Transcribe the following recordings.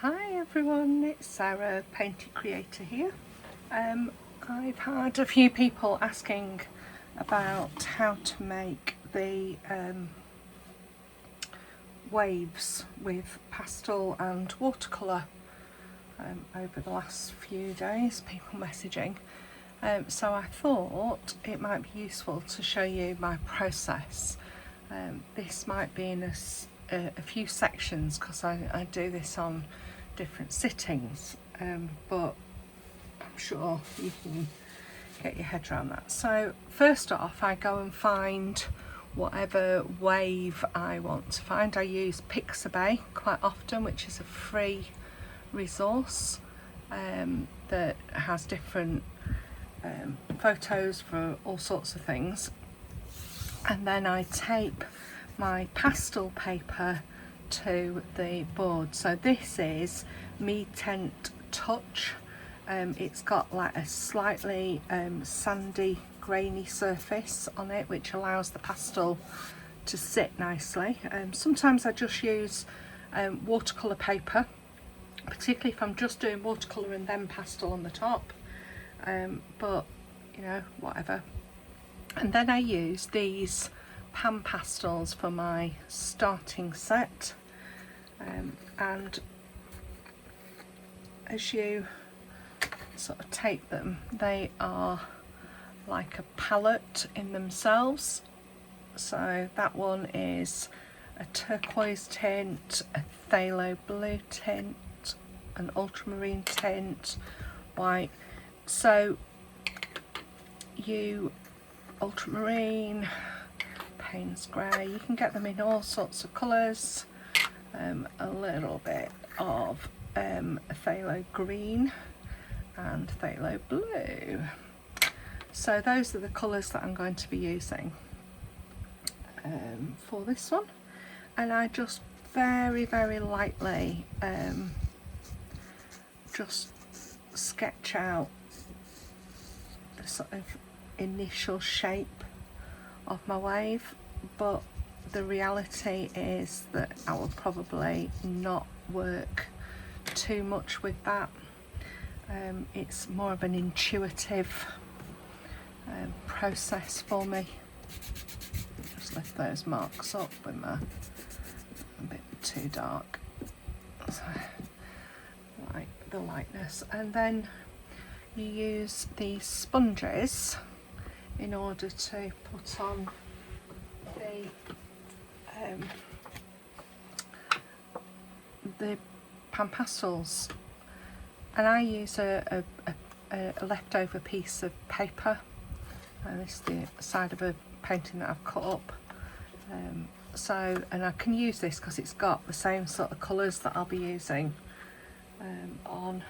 Hi everyone, it's Sarah, Painting Creator here. I've had a few people asking about how to make the waves with pastel and watercolour over the last few days, people messaging. So I thought it might be useful to show you my process. This might be in a few sections because I do this on different sittings, but I'm sure you can get your head around that. So first off, I go and find whatever wave I want to find. I use Pixabay quite often, which is a free resource that has different photos for all sorts of things, and then I tape my pastel paper to the board. So this is Me Tent Touch. It's got like a slightly sandy grainy surface on it, which allows the pastel to sit nicely. Sometimes I just use watercolour paper, particularly if I'm just doing watercolour and then pastel on the top, but you know, whatever. And then I use these Pan Pastels for my starting set, and as you sort of tape them, they are like a palette in themselves. So that one is a turquoise tint, a phthalo blue tint, an ultramarine tint, white. So you ultramarine, Payne's grey, you can get them in all sorts of colours, a little bit of phthalo green and phthalo blue. So those are the colours that I'm going to be using for this one, and I just very lightly just sketch out the sort of initial shape of my wave, but the reality is that I will probably not work too much with that. It's more of an intuitive process for me. Just lift those marks up with my a bit too dark, so like the lightness, and then you use these sponges in order to put on the Pan Pastels. And I use a leftover piece of paper, and this is the side of a painting that I've cut up. And I can use this because it's got the same sort of colours that I'll be using on.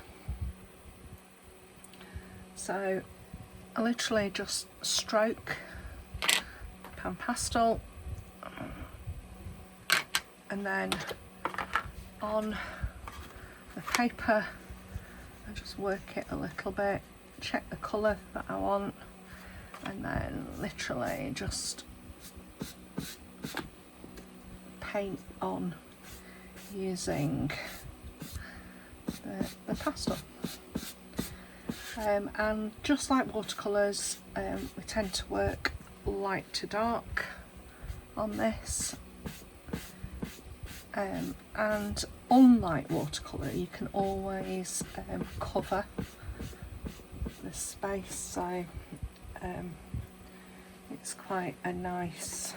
So I literally just stroke Pan Pastel, and then on the paper I just work it a little bit, check the colour that I want, and then literally just paint on using the pastel. And just like watercolours, we tend to work light to dark on this, and unlike watercolour, you can always cover the space, so it's quite a nice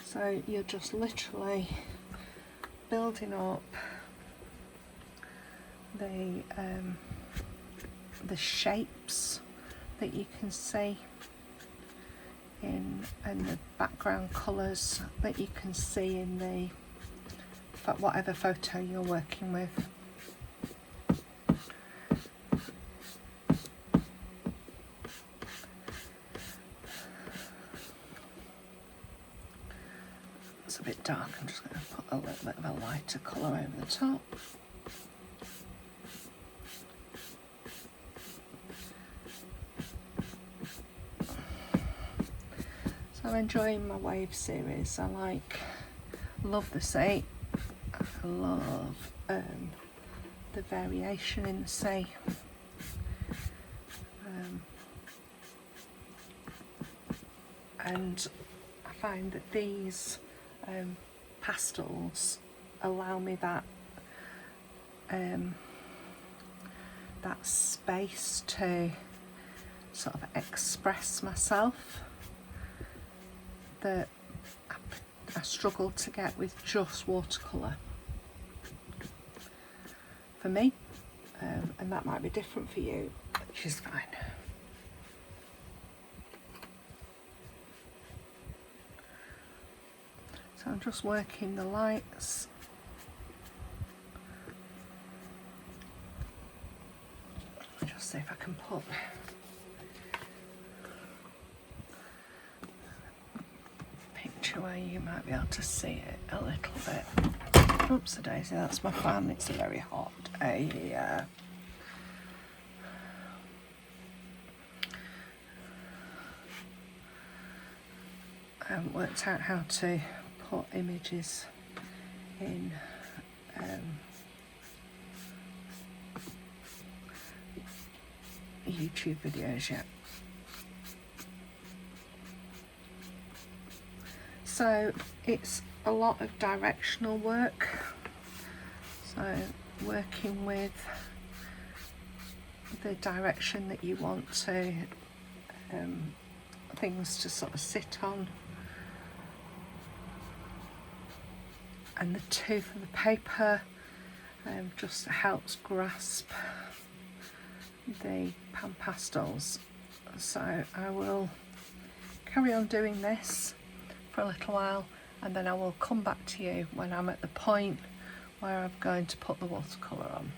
so you're just literally building up the shapes that you can see in the background colours that you can see in the whatever photo you're working with. It's a bit dark, I'm just going to put a little bit of a lighter colour over the top. So I'm enjoying my wave series. Love the sea. I love the variation in the sea. And I find that these pastels allow me that that space to sort of express myself that I struggle to get with just watercolour for me, and that might be different for you, which is fine. So I'm just working the lights. Just see if I can put a picture where you might be able to see it a little bit. Oops, a daisy, that's my fan. It's a very hot day. I haven't worked out how to put images in YouTube videos yet. So it's a lot of directional work, so working with the direction that you want to things to sort of sit on, and the tooth of the paper just helps grasp the Pan Pastels. So I will carry on doing this for a little while, and then I will come back to you when I'm at the point where I'm going to put the watercolour on.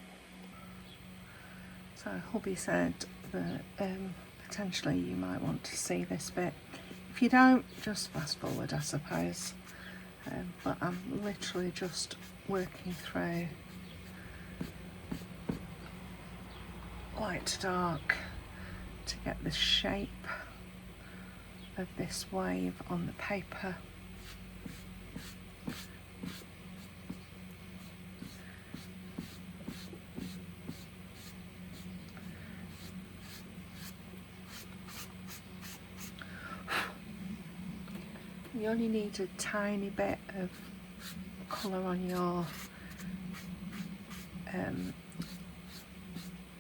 So hubby said that potentially you might want to see this bit. If you don't, just fast forward, I suppose. But I'm literally just working through light to dark to get the shape of this wave on the paper. You only need a tiny bit of colour on your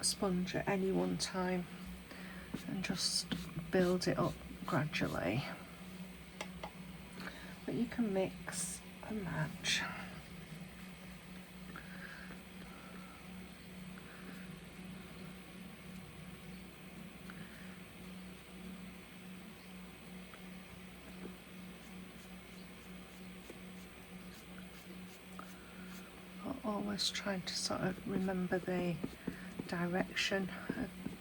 sponge at any one time, and just build it up gradually. But you can mix and match. Always trying to sort of remember the direction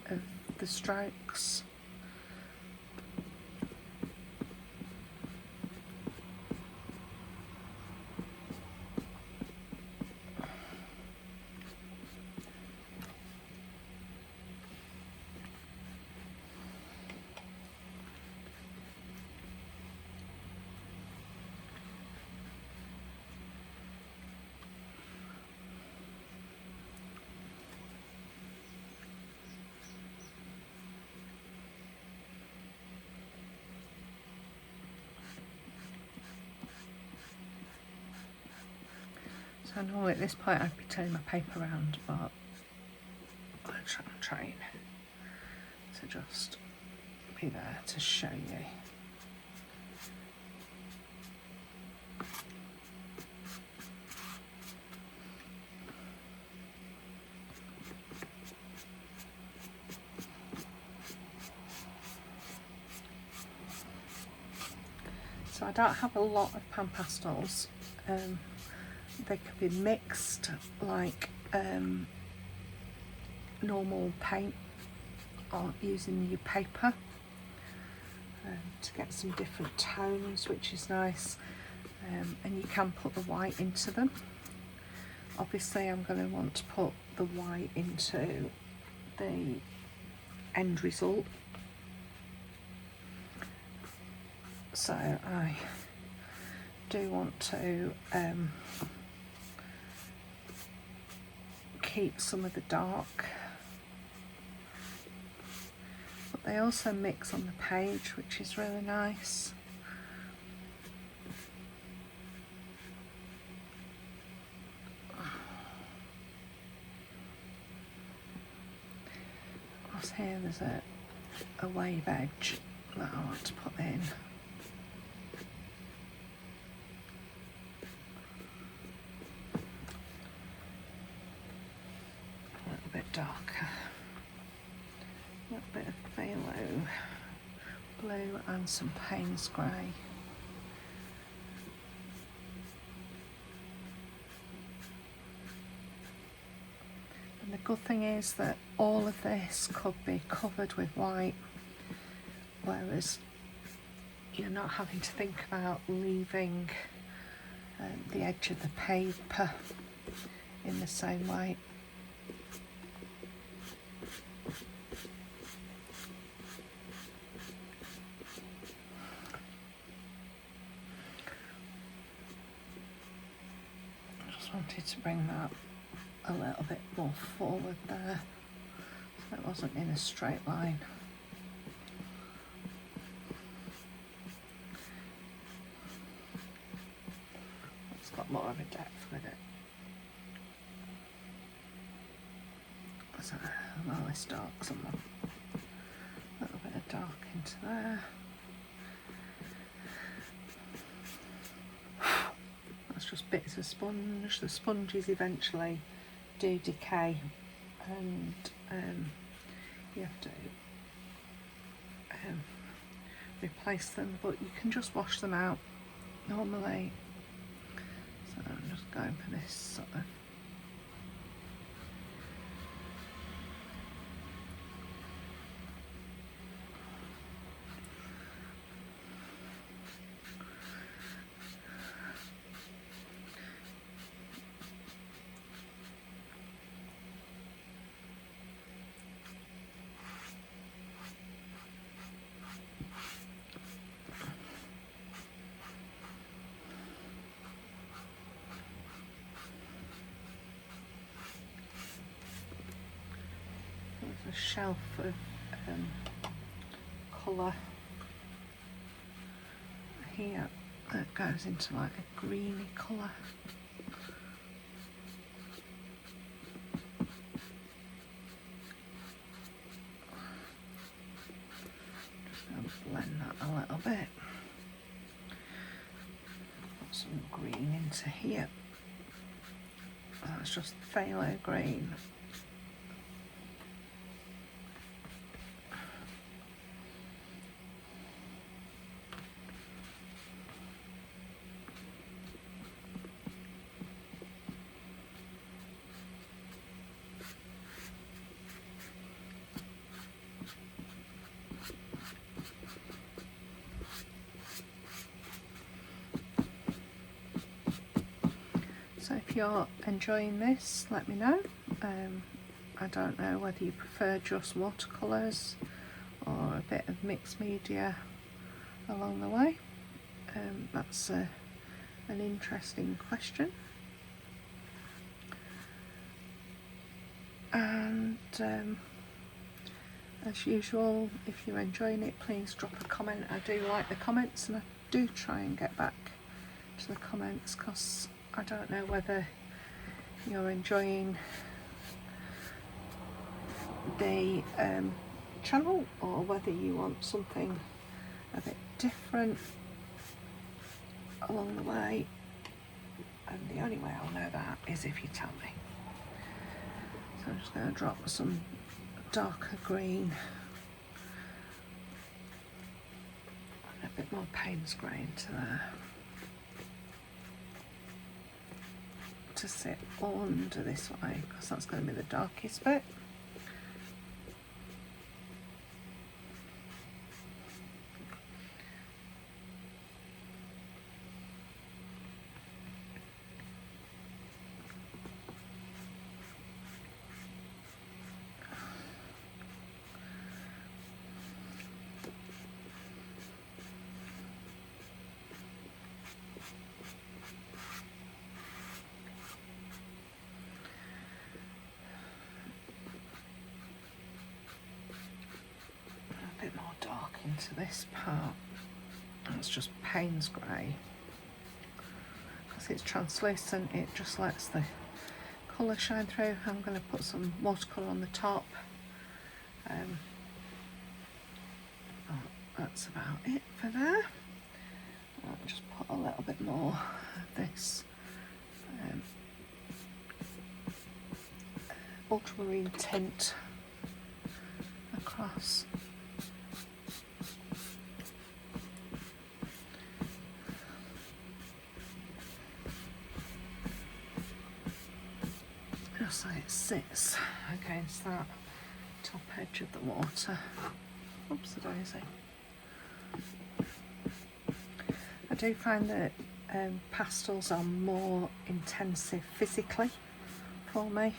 of the strokes. I know at this point I'd be turning my paper around, but I'm trying to just be there to show you. So I don't have a lot of Pan Pastels. They could be mixed like normal paint, or using your paper to get some different tones, which is nice, and you can put the white into them. Obviously I'm going to want to put the white into the end result, So I do want to keep some of the dark, but they also mix on the page, which is really nice. Across here there's a wave edge that I want to put in. A little bit darker. A little bit of phthalo blue and some Payne's grey. And the good thing is that all of this could be covered with white, whereas you're not having to think about leaving the edge of the paper in the same way. I just wanted to bring that a little bit more forward there, so it wasn't in a straight line. It's got more of a depth with it. So, well, this dark somewhere. A little bit of dark into there. That's just bits of sponge. The sponges eventually do decay, and you have to replace them, but you can just wash them out normally. So I'm just going for this sort of a shelf of colour here that goes into like a greeny colour. Just going to blend that a little bit. Put some green into here. That's just phthalo green. So if you're enjoying this, let me know. I don't know whether you prefer just watercolours or a bit of mixed media along the way. That's an interesting question. And as usual, if you're enjoying it, please drop a comment. I do like the comments, and I do try and get back to the comments, because I don't know whether you're enjoying the channel or whether you want something a bit different along the way, and the only way I'll know that is if you tell me. So I'm just going to drop some darker green and a bit more Payne's grey into there to sit under this way, because that's going to be the darkest bit. into this part. It's just Payne's grey. Because it's translucent, it just lets the colour shine through. I'm going to put some watercolour on the top. That's about it for there. I'll just put a little bit more of this ultramarine tint across. Just so it sits against that top edge of the water. Oops, a daisy. I do find that pastels are more intensive physically for me,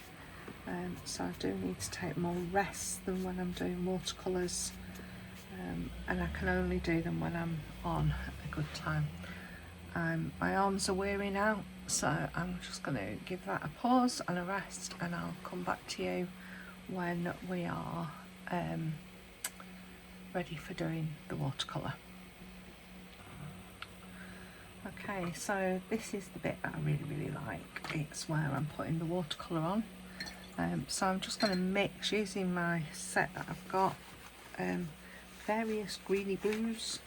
so I do need to take more rest than when I'm doing watercolours, and I can only do them when I'm on a good time. My arms are weary now, so I'm just going to give that a pause and a rest, and I'll come back to you when we are ready for doing the watercolour. Okay, so this is the bit that I really like. It's where I'm putting the watercolour on. So I'm just going to mix, using my set that I've got, various greeny blues,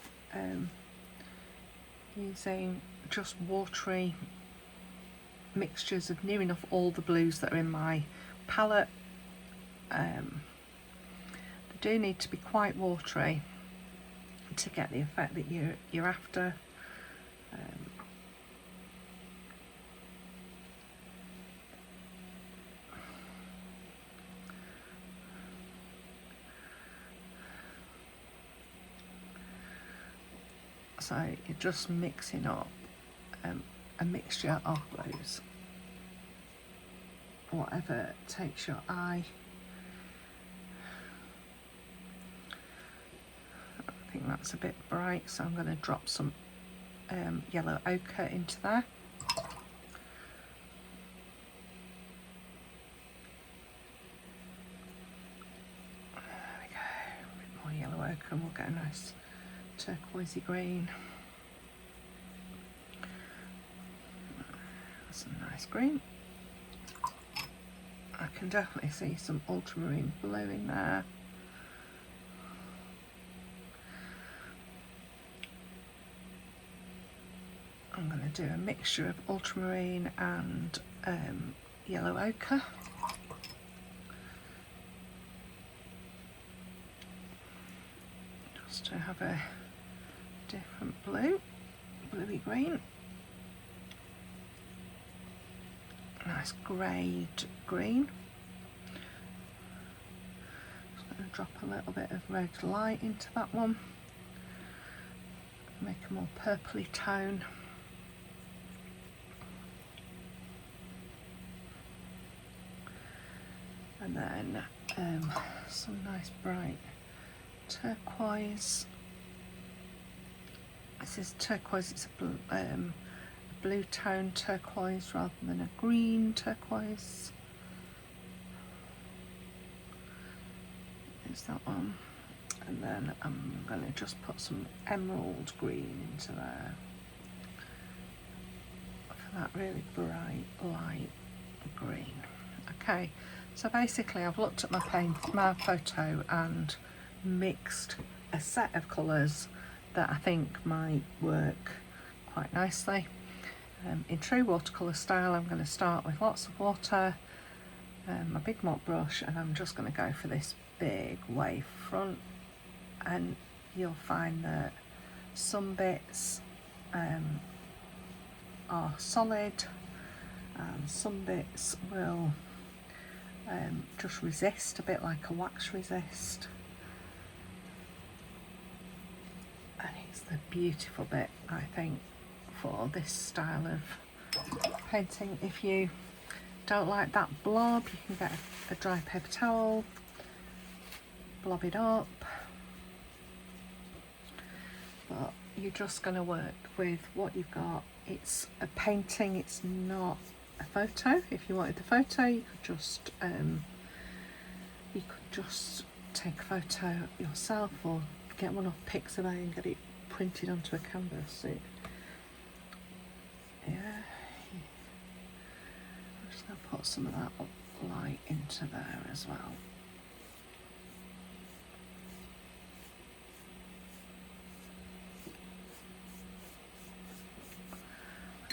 using just watery mixtures of near enough all the blues that are in my palette. They do need to be quite watery to get the effect that you're after. So you're just mixing up a mixture of blues, whatever takes your eye. I think that's a bit bright, so I'm going to drop some yellow ochre into there. There we go, a bit more yellow ochre and we'll get a nice turquoisey green. That's a nice green. I can definitely see some ultramarine blue in there. I'm going to do a mixture of ultramarine and yellow ochre. Just to have a different blue, bluey green. Nice greyed green. Just going to drop a little bit of red light into that one. Make a more purpley tone. And then some nice bright turquoise. This is turquoise, it's a blue tone turquoise rather than a green turquoise. There's that one. And then I'm going to just put some emerald green into there for that really bright light green. Okay, so basically I've looked at my photo and mixed a set of colours that I think might work quite nicely. In true watercolour style, I'm going to start with lots of water, my big mop brush, and I'm just going to go for this big wave front, and you'll find that some bits are solid and some bits will just resist, a bit like a wax resist. And it's the beautiful bit, I think, for this style of painting. If you don't like that blob, you can get a dry paper towel, blob it up, but you're just going to work with what you've got. It's a painting, it's not a photo. If you wanted the photo, you could just take a photo yourself or get one off Pixabay and get it printed onto a canvas. Yeah, I'm just going to put some of that light into there as well.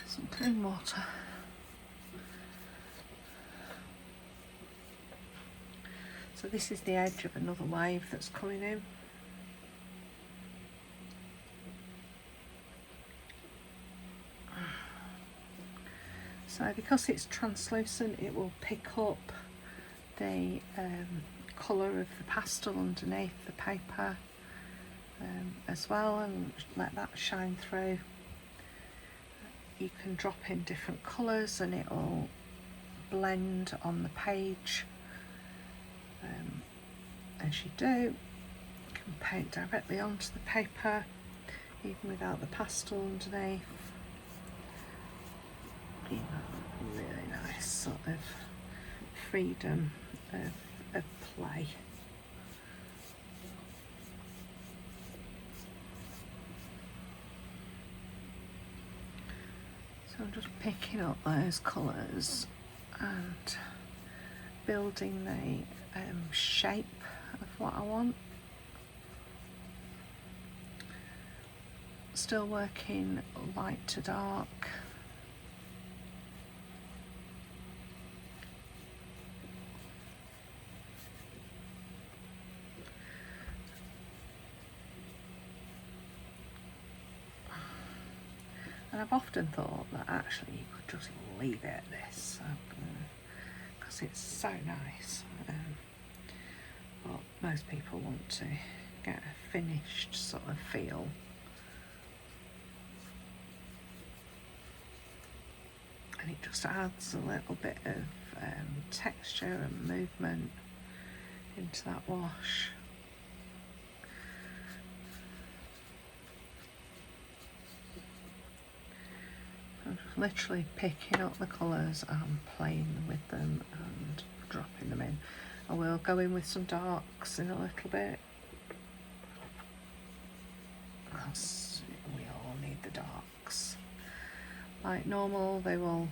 Some clean water. So this is the edge of another wave that's coming in. So because it's translucent, it will pick up the colour of the pastel underneath the paper as well, and let that shine through. You can drop in different colours and it will blend on the page. As you do, you can paint directly onto the paper, even without the pastel underneath. You know, really nice sort of freedom of play. So I'm just picking up those colours and building the shape of what I want. Still working light to dark. And I've often thought that actually you could just leave it at this because it's so nice. But most people want to get a finished sort of feel. And it just adds a little bit of texture and movement into that wash. I'm just literally picking up the colours and playing with them and dropping them in. I will go in with some darks in a little bit, because we all need the darks. Like normal, they will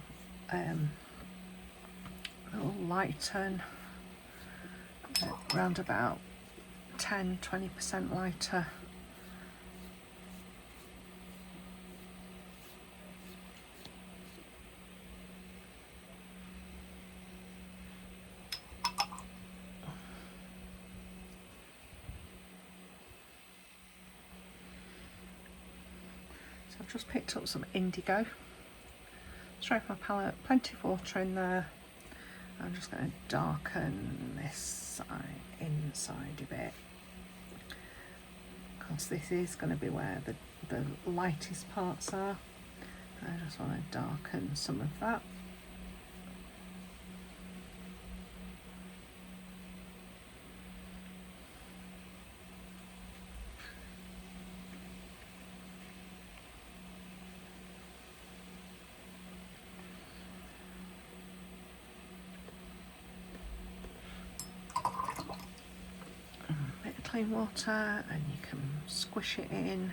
lighten around about 10-20% lighter. So I've just picked up some indigo, straight from my palette, plenty of water in there. I'm just going to darken this inside a bit, because this is going to be where the lightest parts are. I just want to darken some of that. Clean water, and you can squish it in.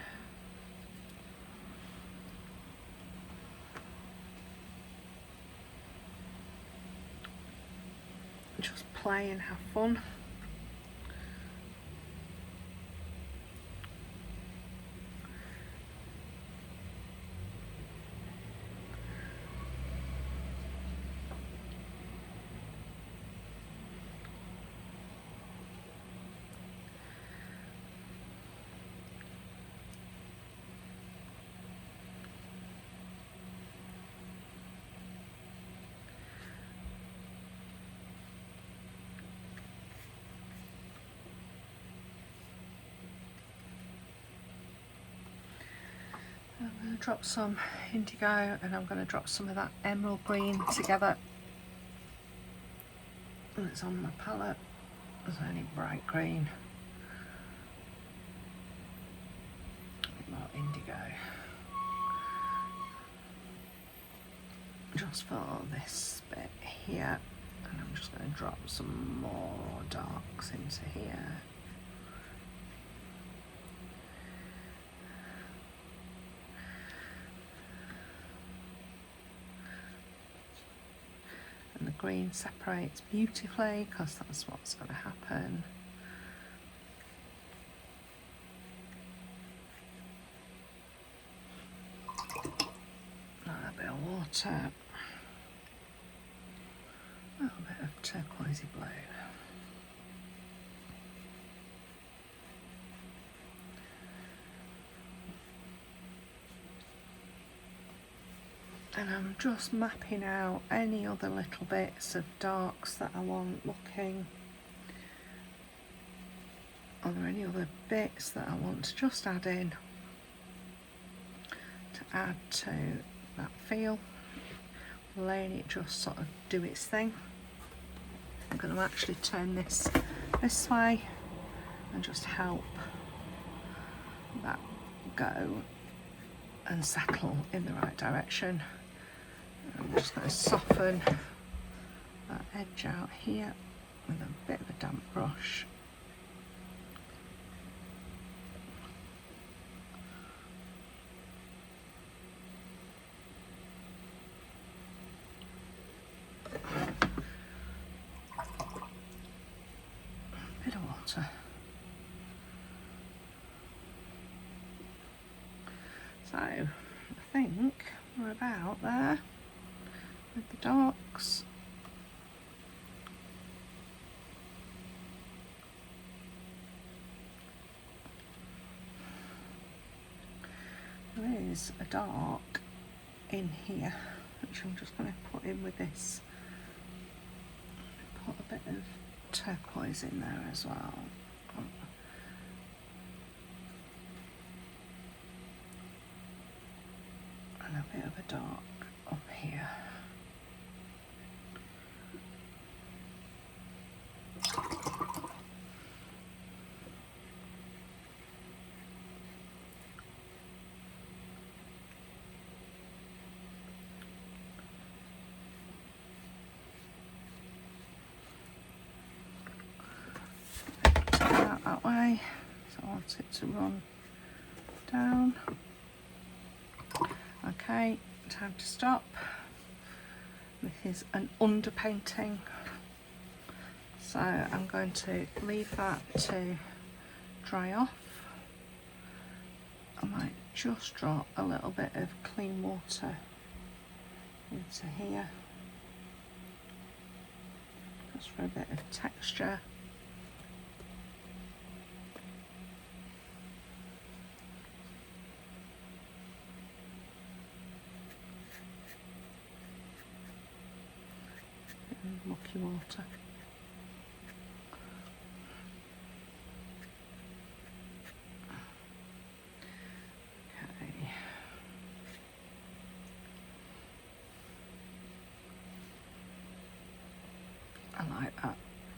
Just play and have fun. I'm going to drop some indigo, and I'm going to drop some of that emerald green together. And it's on my palette. There's only bright green. More indigo. Just for this bit here. And I'm just going to drop some more darks into here. green separates beautifully, because that's what's going to happen. A bit of water, a little bit of turquoisey blue. And I'm just mapping out any other little bits of darks that I want looking. Are there any other bits that I want to just add in to add to that feel? Letting it just sort of do its thing. I'm going to actually turn this way and just help that go and settle in the right direction. I'm just going to soften that edge out here with a bit of a damp brush. Bit of water. So I think we're about there with the darks. There is a dark in here, which I'm just going to put in with this. Put a bit of turquoise in there as well. And a bit of a dark up here. That way, so I want it to run down. Okay, time to stop. This is an underpainting, so I'm going to leave that to dry off. I might just drop a little bit of clean water into here, just for a bit of texture. Mucky water. Okay. I like that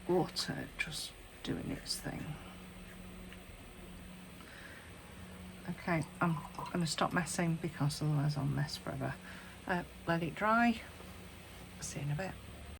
water just doing its thing. Okay, I'm going to stop messing because otherwise I'll mess forever. Let it dry. See you in a bit.